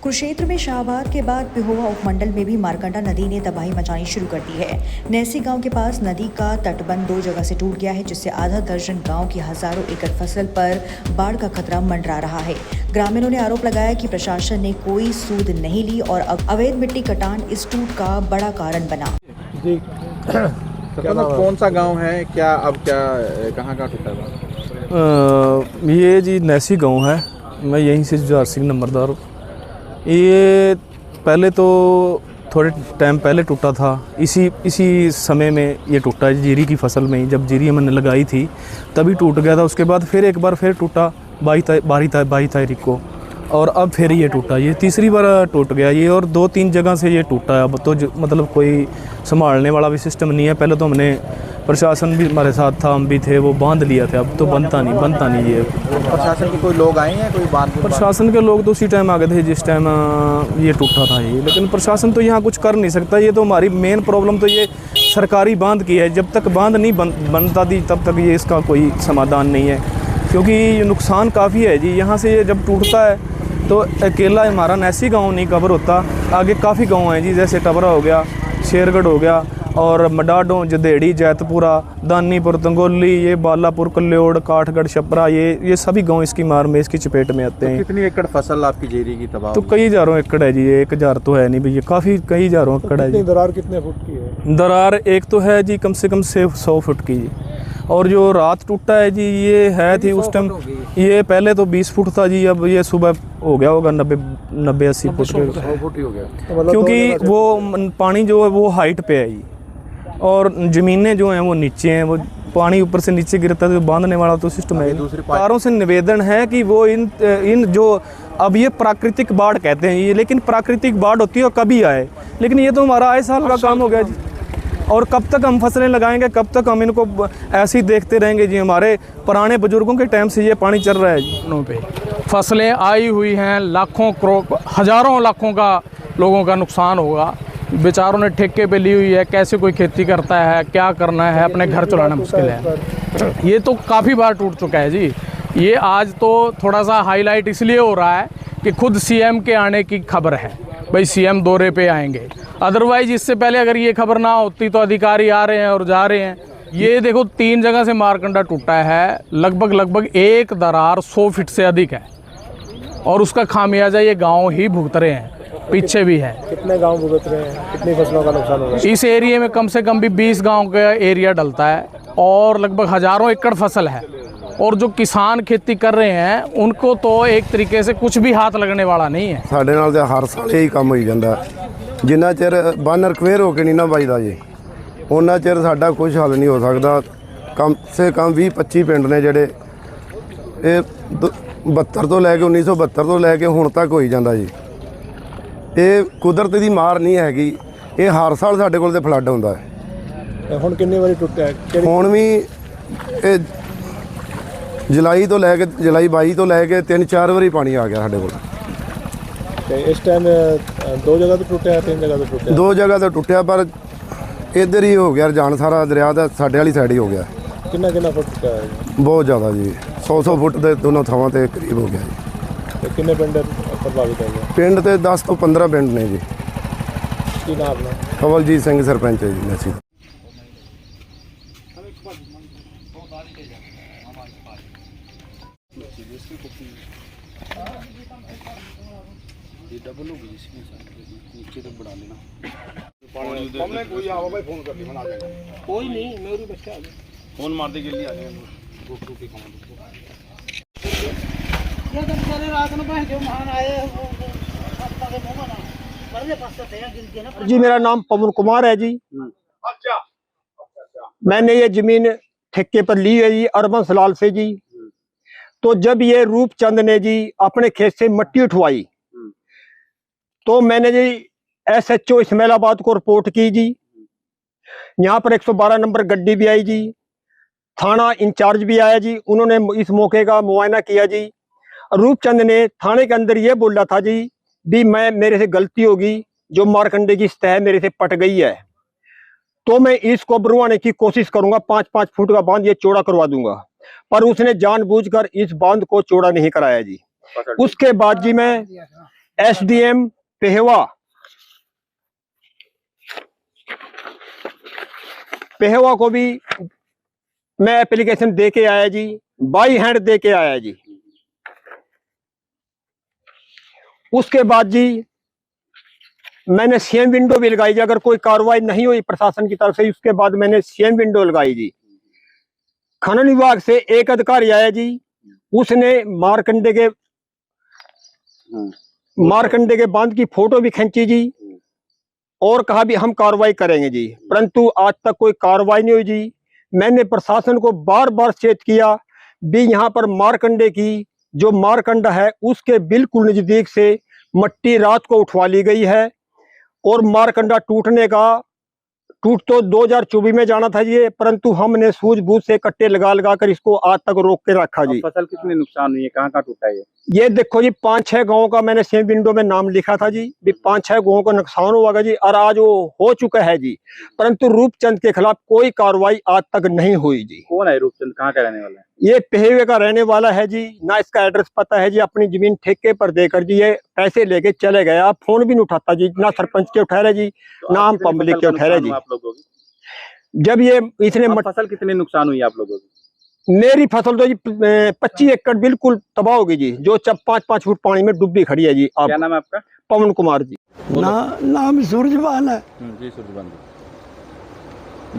कुरुक्षेत्र में शाहबाद के बाद पिहोवा उपमंडल में भी मारकंडा नदी ने तबाही मचानी शुरू कर दी है। नैसी गांव के पास नदी का तटबंध 2 जगह से टूट गया है, जिससे आधा दर्जन गांव की हजारों एकड़ फसल पर बाढ़ का खतरा मंडरा रहा है। ग्रामीणों ने आरोप लगाया कि प्रशासन ने कोई सूद नहीं ली और अवैध मिट्टी कटान इस टूट का बड़ा कारण बना। कौन सा गाँव है, क्या कहाँ टूटा था? ये जी नैसी गाँव है। मैं यहीं से जुझार सिंह नंबरदार। ये पहले तो थोड़े टाइम पहले टूटा था, इसी समय में ये टूटा जीरी की फसल में। जब जीरी मैंने लगाई थी तभी टूट गया था। उसके बाद फिर एक बार फिर टूटा 22 तारीख को, और अब फिर ये टूटा। ये तीसरी बार टूट गया ये, और 2-3 जगह से ये टूटा है। अब तो मतलब कोई संभालने वाला भी सिस्टम नहीं है। पहले तो हमने प्रशासन भी हमारे साथ था, हम भी थे, वो बांध लिया था। अब तो बनता नहीं ये। प्रशासन के कोई लोग आए हैं, कोई बांध? प्रशासन के लोग तो उसी टाइम आ गए थे जिस टाइम ये टूटा था ये। लेकिन प्रशासन तो यहाँ कुछ कर नहीं सकता। ये तो हमारी मेन प्रॉब्लम तो ये सरकारी बांध की है। जब तक बांध नहीं बनता थी तब तक ये इसका कोई समाधान नहीं है, क्योंकि नुकसान काफ़ी है जी। यहाँ से ये जब टूटता है तो अकेला हमारा नैसी गांव नहीं कवर होता, आगे काफ़ी गांव हैं जी, जैसे टबरा हो गया, शेरगढ़ हो गया, और मडाडों, जदेड़ी, जैतपुरा, दानीपुर, तंगोली, ये बालापुर, कल्योड़, काठगढ़, छपरा, ये सभी गांव इसकी मार में इसकी चपेट में आते हैं। कितनी एकड़ फसल आपकी जीरी की तबाह? तो कई हज़ारों एकड़ है जी, 1000 तो है नहीं भैया, काफ़ी कई हज़ारों एकड़ है जी। दरार कितने फुट की है? दरार एक तो है जी कम से कम 100 फुट की जी। और जो रात टूटा है जी ये है थी उस टाइम, ये पहले तो 20 फुट था जी, अब ये सुबह हो गया होगा 90-80 फुट के, 100 फुट ही हो गया। क्योंकि वो पानी जो है वो हाइट पे है जी, और ज़मीनें जो हैं वो नीचे हैं। वो पानी ऊपर से नीचे गिरता है, तो बांधने वाला तो सिस्टम है। सरकारों से निवेदन है कि वो इन जो अब ये प्राकृतिक बाढ़ कहते हैं ये, लेकिन प्राकृतिक बाढ़ होती है और कभी आए, लेकिन ये तो हमारा आए साल का काम हो गया जी। और कब तक हम फसलें लगाएंगे, कब तक हम इनको ऐसे ही देखते रहेंगे जी? हमारे पुराने बुजुर्गों के टाइम से ये पानी चल रहा है जी। पे फसलें आई हुई हैं, लाखों करोड़ हजारों लाखों का लोगों का नुकसान होगा। बेचारों ने ठेके पे ली हुई है, कैसे कोई खेती करता है, क्या करना है, अपने घर चलाना मुश्किल है। ये तो काफ़ी बार टूट चुका है जी। ये आज तो थोड़ा सा हाईलाइट इसलिए हो रहा है कि खुद सीएम के आने की खबर है, भाई सीएम दौरे पे आएंगे। अदरवाइज इससे पहले अगर ये खबर ना होती तो अधिकारी आ रहे हैं और जा रहे हैं। ये देखो 3 जगह से मारकंडा टूटा है, लगभग एक दरार 100 फीट से अधिक है, और उसका खामियाजा ये गांव ही भुगत रहे हैं, पीछे भी है। कितने गांव भुगत रहे हैं, कितनी फसलों का नुकसान होगा? इस एरिया में कम से कम भी 20 गाँव का एरिया डलता है, और लगभग हजारों एकड़ फसल है। और जो किसान खेती कर रहे हैं उनको तो एक तरीके से कुछ भी हाथ लगने वाला नहीं है। ਸਾਡੇ ਨਾਲ ਤਾਂ ਹਰ ਸਾਲ ਇਹੀ ਕੰਮ ਹੋਈ ਜਾਂਦਾ। ਜਿੰਨਾ ਚਿਰ ਬੰਨ ਰਿਕਵੇਅਰ ਹੋ ਕੇ ਨਹੀਂ ਨਾ ਵੱਜਦਾ ਜੀ, ਉਹਨਾਂ ਚਿਰ ਸਾਡਾ ਕੁਝ ਹੱਲ ਨਹੀਂ ਹੋ ਸਕਦਾ। ਕਮ ਸੇ ਕਮ 20-25 ਪਿੰਡ ਨੇ ਜਿਹੜੇ ਇਹ 72 ਤੋਂ ਲੈ ਕੇ 1972 ਤੋਂ ਲੈ ਕੇ ਹੁਣ ਤੱਕ ਹੋਈ ਜਾਂਦਾ ਜੀ। ਇਹ ਕੁਦਰਤ ਦੀ ਮਾਰ ਨਹੀਂ ਹੈਗੀ, ਇਹ ਹਰ ਸਾਲ ਸਾਡੇ ਕੋਲ ਤੇ ਫਲੱਡ ਹੁੰਦਾ ਹੈ। ਹੁਣ ਕਿੰਨੀ ਵਾਰੀ ਟੁੱਟਿਆ? ਹੁਣ ਵੀ ਇਹ जुलाई तो लैके जुलाई 22 तो लैके 3-4 बारी पानी आ गया साढ़े को। इस टाइम 2 जगह तो टूटा है, 3 जगह तो टूटा? 2 जगह तो टूटा, पर इधर ही हो गया रुझान सारा दरिया का साढ़े वाली साइड ही हो गया। कितना फुट टूटा है? बहुत ज़्यादा जी, 100 फुट के दोनों थावां ते करीब हो गया जी। कितने पिंड प्रभावित हो गए? पिंड तो 10 तो 15 पिंड ने जी। की नाम है? कवलजीत सिंह सरपंच है जी नैसी। डबल होगी इसमें नीचे तक बढ़ा लेना। कोई आओ भाई, फोन कर ले, आ जाएगा। कोई नहीं, मेरी बच्चा आ गया, फोन मार दे के लिए आ जाएगा। ग्रुप के काम ये तो सारे रात में भाई जो महान आए जी। मेरा नाम पवन कुमार है जी। मैंने ये जमीन ठेके पर ली है जी अरबन सलाल से जी। तो जब ये रूपचंद ने जी अपने खेत से मिट्टी उठवाई तो मैंने जी SHO इस्माइलाबाद को रिपोर्ट की जी। यहाँ पर 112 नंबर गड्डी भी आई जी, थाना इंचार्ज भी आया जी। उन्होंने इस मौके का मुआयना किया जी। रूपचंद ने थाने के अंदर ये बोला था जी भी मेरे से गलती होगी, जो मारकंडे की सतह मेरे से पट गई है तो मैं इसको भरवाने की कोशिश करूंगा, 5-5 फुट का बांध ये चौड़ा करवा दूंगा। पर उसने जानबूझकर इस बांध को चौड़ा नहीं कराया जी। उसके बाद जी मैं एसडीएम पेहवा को भी मैं एप्लीकेशन दे के आया जी, बाई हैंड दे के आया जी। उसके बाद जी मैंने सीएम विंडो भी लगाई जी, अगर कोई कार्रवाई नहीं हुई प्रशासन की तरफ से, उसके बाद मैंने सीएम विंडो लगाई जी। खनन विभाग से एक अधिकारी आया जी, उसने मारकंडे के बांध की फोटो भी खींची जी और कहा भी हम कार्रवाई करेंगे जी, परंतु आज तक कोई कार्रवाई नहीं हुई जी। मैंने प्रशासन को बार बार सचेत किया भी यहाँ पर मारकंडे की जो मारकंडा है उसके बिल्कुल नजदीक से मट्टी रात को उठवा ली गई है और मारकंडा टूट तो 2024 में जाना था ये, परंतु हमने सूझबूझ से कट्टे लगा कर इसको आज तक रोक के रखा जी। फसल कितनी नुकसान हुई है, कहाँ कहाँ टूटा है ये देखो जी 5-6 गांवों का मैंने सेम विंडो में नाम लिखा था जी, भी 5-6 गांवों को नुकसान हुआ जी और आज वो हो चुका है जी, परंतु रूपचंद के खिलाफ कोई कार्रवाई आज तक नहीं हुई जी। कौन है रूपचंद, कहाँ का रहने वाला है? ये पेहवे का रहने वाला है जी, ना इसका एड्रेस पता है जी, अपनी जमीन ठेके पर देकर जी ये पैसे लेके चले गए। आप फोन भी नहीं उठाता जी, ना सरपंच के उठा रहे जी, ना हम पब्लिक के उठा रहे जी। आप लोगों की जब ये इसने फसल कितनी नुकसान हुई आप लोगों की? मेरी फसल तो जी 25 एकड़ बिल्कुल तबाह होगी जी, जो 5-5 फुट पानी में डूबी खड़ी है जी। क्या नाम है आपका? पवन कुमार जी। नाम सूरजवान है जी सूरजवान जी,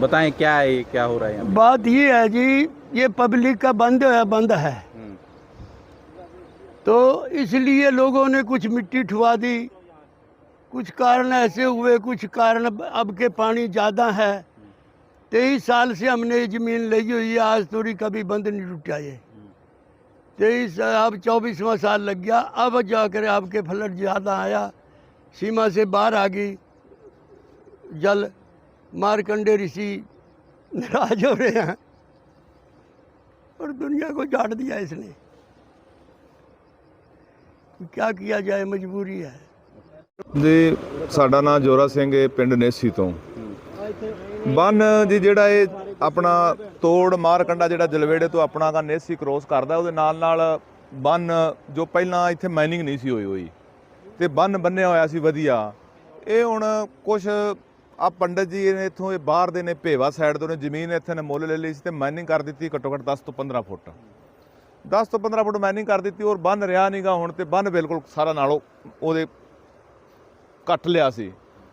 बताएं क्या है ये, क्या हो रहा है यहाँ? बात ये है जी, ये पब्लिक का बंद है तो इसलिए लोगों ने कुछ मिट्टी ठुआ दी, कुछ कारण ऐसे हुए, कुछ कारण अब के पानी ज़्यादा है। 23 साल से हमने ये ज़मीन ली हुई है, आज तोड़ी कभी बंद नहीं टूटा ये। 23 अब 24वां साल लग गया, अब जाकर आपके फ्लड ज़्यादा आया, सीमा से बाहर आ गई जल, मारकंडे ऋषि नाराज हो रहे हैं और दुनिया को झाड़ दिया इसने। क्या किया जाए, मजबूरी है जी। ਸਾਡਾ ਨਾਮ ਜੋਰਾ ਸਿੰਘ ਹੈ, ਪਿੰਡ ਨੇਸੀ ਤੋਂ। ਬੰਨ ਜੀ ਜਿਹੜਾ ਇਹ ਆਪਣਾ ਤੋੜ ਮਾਰਕੰਡਾ ਜਿਹੜਾ ਜਲਵੇੜੇ ਤੋਂ ਆਪਣਾ ਦਾ ਨੇਸੀ ਕ੍ਰੋਸ ਕਰਦਾ, ਉਹਦੇ ਨਾਲ ਬੰਨ ਜੋ ਪਹਿਲਾਂ ਇੱਥੇ ਮਾਈਨਿੰਗ ਨਹੀਂ ਸੀ ਹੋਈ ਤੇ ਬੰਨ ਬੰਨਿਆ ਹੋਇਆ ਸੀ ਵਧੀਆ। ਇਹ ਹੁਣ ਕੁਝ ਆ ਪੰਡਤ ਜੀ ਨੇ ਇੱਥੋਂ, ਇਹ ਬਾਹਰ ਦੇ ਨੇ, ਭੇਵਾ ਸਾਈਡ ਤੋਂ ਨੇ, ਜ਼ਮੀਨ ਇੱਥੇ ਨੇ ਮੁੱਲ ਲੈ ਲਈ ਸੀ ਤੇ ਮਾਈਨਿੰਗ ਕਰ ਦਿੱਤੀ ਘੱਟੋ ਘੱਟ 10 ਤੋਂ 15 ਫੁੱਟ 10 ਤੋਂ 15 ਫੁੱਟ ਮਾਈਨਿੰਗ ਕਰ ਦਿੱਤੀ ਔਰ ਬੰਨ ਰਿਹਾ ਨਹੀਂਗਾ ਹੁਣ, ਤੇ ਬੰਨ ਬਿਲਕੁਲ ਸਾਰਾ ਨਾਲੋਂ ਉਹਦੇ ਕੱਟ ਲਿਆ ਸੀ।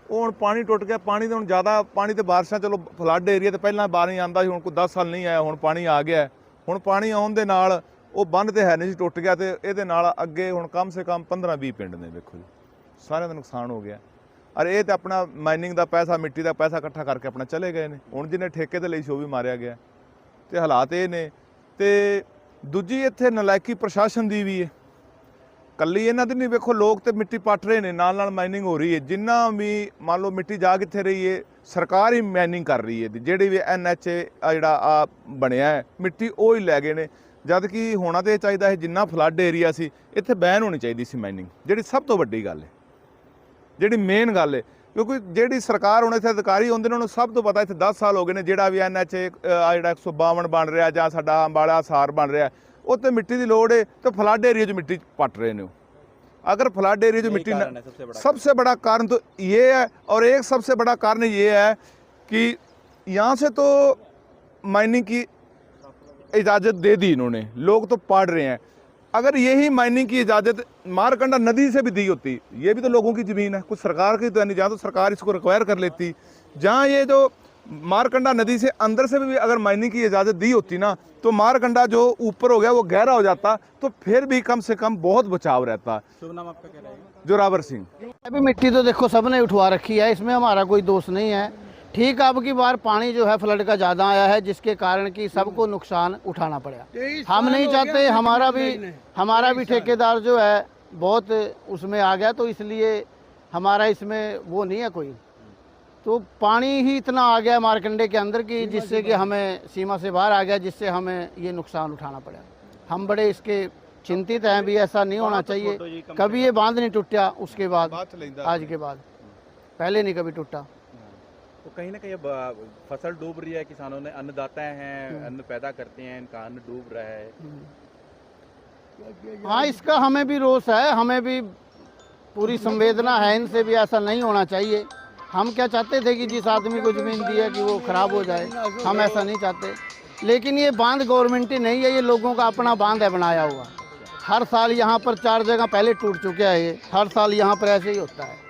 ਉਹ ਹੁਣ ਪਾਣੀ ਟੁੱਟ ਗਿਆ, ਪਾਣੀ ਤਾਂ ਹੁਣ ਜ਼ਿਆਦਾ ਪਾਣੀ ਤੇ ਬਾਰਿਸ਼ਾਂ, ਚਲੋ ਫਲੱਡ ਏਰੀਆ ਤੇ ਪਹਿਲਾਂ ਪਾਣੀ ਆਉਂਦਾ ਸੀ, ਹੁਣ ਕੋਈ 10 ਸਾਲ ਨਹੀਂ ਆਇਆ, ਹੁਣ ਪਾਣੀ ਆ ਗਿਆ। ਹੁਣ ਪਾਣੀ ਆਉਣ ਦੇ ਨਾਲ ਉਹ ਬੰਨ ਤੇ ਹੈ ਨਹੀਂ ਸੀ, ਟੁੱਟ ਗਿਆ ਤੇ ਇਹਦੇ ਨਾਲ ਅੱਗੇ ਹੁਣ ਕਮ ਸੇ ਕਮ 15-20 ਪਿੰਡ ਨੇ, ਵੇਖੋ ਜੀ ਸਾਰਿਆਂ ਦਾ ਨੁਕਸਾਨ ਹੋ ਗਿਆ। ਔਰ ਇਹ ਤੇ ਆਪਣਾ ਮਾਈਨਿੰਗ ਦਾ ਪੈਸਾ, ਮਿੱਟੀ ਦਾ ਪੈਸਾ ਇਕੱਠਾ ਕਰਕੇ ਆਪਣਾ ਚਲੇ ਗਏ ਨੇ। ਹੁਣ ਜਿਹਨੇ ਠੇਕੇ ਤੇ ਲਈ ਸੀ ਉਹ ਵੀ ਮਾਰਿਆ ਗਿਆ ਤੇ ਹਾਲਾਤ ਇਹ ਨੇ। ਤੇ ਦੂਜੀ ਇੱਥੇ ਨਲਾਇਕੀ ਪ੍ਰਸ਼ਾਸਨ ਦੀ ਵੀ ਹੈ, ਕੱਲੀ ਇਹਨਾਂ ਦੀ ਨਹੀਂ। ਵੇਖੋ ਲੋਕ ਤੇ ਮਿੱਟੀ ਪੱਟ ਰਹੇ ਨੇ, ਨਾਲ ਮਾਈਨਿੰਗ ਹੋ ਰਹੀ ਹੈ। ਜਿੰਨਾ ਵੀ ਮੰਨ ਲਓ ਮਿੱਟੀ ਜਾ ਕਿੱਥੇ ਰਹੀ ਹੈ, ਸਰਕਾਰ ਹੀ ਮਾਈਨਿੰਗ ਕਰ ਰਹੀ ਹੈ। ਜਿਹੜੀ ਵੀ NH ਜਿਹੜਾ ਆ ਬਣਿਆ ਹੈ ਮਿੱਟੀ ਉਹ ਹੀ ਲੈ ਗਏ ਨੇ, ਜਦ ਕਿ ਹੋਣਾ ਤਾਂ ਇਹ ਚਾਹੀਦਾ ਹੈ ਜਿੰਨਾ ਫਲੱਡ ਏਰੀਆ ਸੀ ਇੱਥੇ ਬੈਨ ਹੋਣੀ ਚਾਹੀਦੀ ਸੀ ਮਾਈਨਿੰਗ, ਜਿਹੜੀ ਸਭ ਤੋਂ ਵੱਡੀ ਗੱਲ ਹੈ, ਜਿਹੜੀ ਮੇਨ ਗੱਲ ਹੈ। ਕਿਉਂਕਿ ਜਿਹੜੀ ਸਰਕਾਰ ਹੁਣ ਇੱਥੇ ਅਧਿਕਾਰੀ ਹੁੰਦੇ ਨੇ ਉਹਨਾਂ ਨੂੰ ਸਭ ਤੋਂ ਪਤਾ, ਇੱਥੇ 10 ਸਾਲ ਹੋ ਗਏ ਨੇ ਜਿਹੜਾ ਵੀ NH ਜਿਹੜਾ 152 ਬਣ ਰਿਹਾ ਜਾਂ ਸਾਡਾ ਅੰਬਾਲਾ ਸਾਰ ਬਣ ਰਿਹਾ, ਉੱਥੇ ਮਿੱਟੀ ਦੀ ਲੋੜ है तो फ्लड एरिया जो मिट्टी पट रहे हैं। अगर फ्लड एरिया जो मिट्टी सबसे बड़ा कारण तो ये है, और एक सबसे बड़ा कारण ये है कि यहाँ से तो माइनिंग की इजाज़त दे दी इन्होंने, लोग तो पढ़ रहे हैं। अगर यही माइनिंग की इजाज़त मारकंडा नदी से भी दी होती, ये भी तो लोगों की ज़मीन है, कुछ सरकार की तो नहीं, जहाँ तो सरकार इसको रिक्वायर कर लेती, जहाँ ये जो मारकंडा नदी से अंदर से भी अगर माइनिंग की इजाज़त दी होती ना, तो मारकंडा जो ऊपर हो गया वो गहरा हो जाता, तो फिर भी कम से कम बहुत बचाव रहता। शुभ नाम आपका क्या रहेगा? जोरावर सिंह। अभी मिट्टी तो देखो सबने उठवा रखी है, इसमें हमारा कोई दोष नहीं है। ठीक, अब की बार पानी जो है फ्लड का ज़्यादा आया है, जिसके कारण कि सबको नुकसान उठाना पड़ा। हम नहीं चाहते, हमारा भी ठेकेदार जो है बहुत उसमें आ गया, तो इसलिए हमारा इसमें वो नहीं है कोई। तो पानी ही इतना आ गया मारकंडे के अंदर कि जिससे कि हमें सीमा से बाहर आ गया, जिससे हमें ये नुकसान उठाना पड़ा। हम बड़े इसके चिंतित हैं भी, ऐसा नहीं होना चाहिए। कभी ये बांध नहीं टूटा, उसके बाद आज के बाद पहले नहीं कभी टूटा। तो कहीं ना कहीं फसल डूब रही है, किसानों ने अन्नदाता हैं, अन्न पैदा करते हैं, इनका अन्न डूब रहा है। हाँ, इसका हमें भी रोष है, हमें भी पूरी संवेदना है इनसे भी, ऐसा नहीं होना चाहिए। हम क्या चाहते थे कि जिस आदमी को ज़मीन दी है कि वो ख़राब हो जाए, हम ऐसा नहीं चाहते। लेकिन ये बांध गवर्नमेंट नहीं है, ये लोगों का अपना बांध है बनाया हुआ। हर साल यहाँ पर 4 जगह पहले टूट चुका है ये, हर साल यहाँ पर ऐसे ही होता है।